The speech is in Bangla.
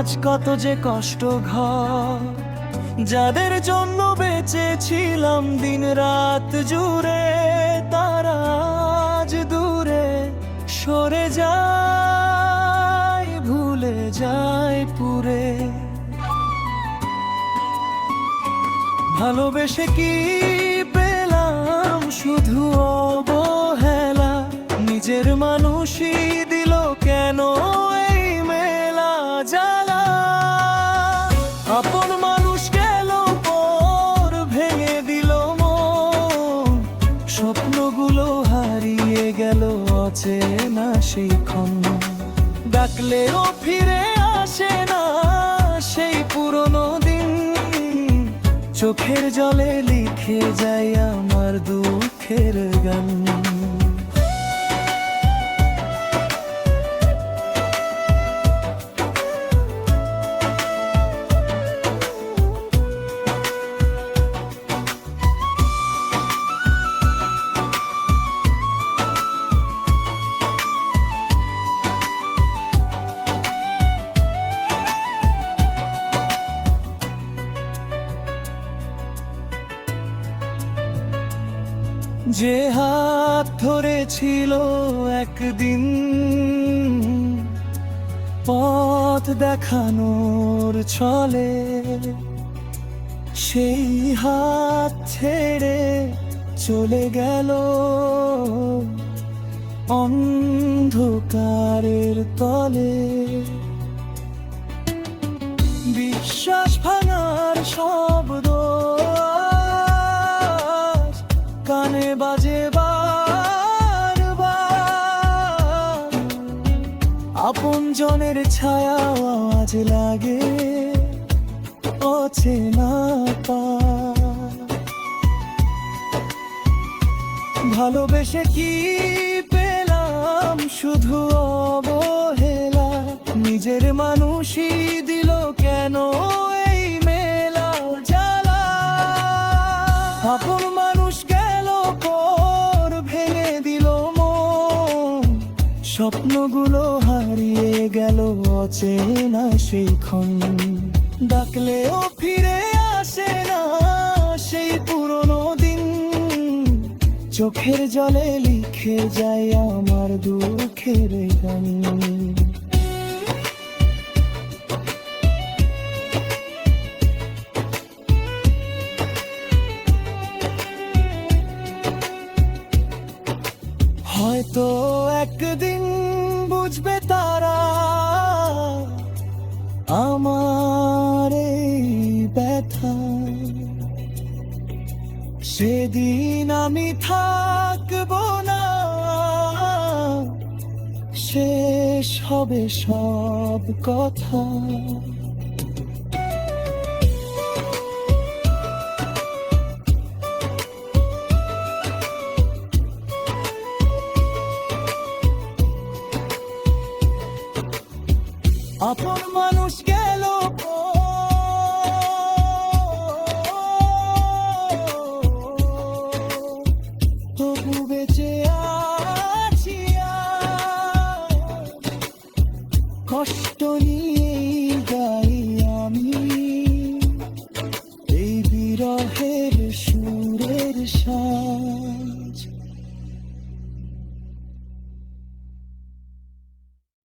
আজ কত যে কষ্ট ঘর, যাদের জন্য বেঁচেছিলাম দিন রাত জুড়ে, তারা আজ দূরে সরে যায়, ভুলে যায় পুরে। ভালোবেসে কি পেলাম শুধু অবহেলা, নিজের মানুষই দিল কেন এই মেলা জ্বালা। আপন মানুষ গেল পর ভেঙে দিল মন, স্বপ্নগুলো হারিয়ে গেল অচেনা সেই ক্ষণ। ডাকলেও ফিরে আসে না সেই পুরনো দিন, চোখের জলে লিখে যায় আমার দুঃখের গান। যে হাত ধরেছিল একদিন পথ দেখানোর ছলে, সেই হাত ছেড়ে চলে গেল অন্ধকারের তলে। বিশ্বাস ভাঙার শব্দ কানে বাজে বারবার, আপন জনের ছায়া আজ লাগে অচেনা পার। ভালোবেসে কি পেলাম শুধু অবহেলা, নিজের মানুষই দিল কেন এই মেলা জ্বালা। আপন মানুষ গেল পর ভেঙে দিল মন, স্বপ্নগুলো হারিয়ে গেল অচেনা সেই ক্ষণ। ডাকলেও ফিরে আসে না সেই পুরনো দিন, চোখের জলে লিখে যায় আমার দুঃখের গান। হয়তো একদিন বুঝবে তারা আমার এই ব্যথা, সেদিন আমি থাকবো না, শেষ হবে সব কথা। আপন মানুষ গেল তবু বেঁচে আছি, কষ্ট নিয়ে গাই আমি এই বিরহের সুরের সাথে।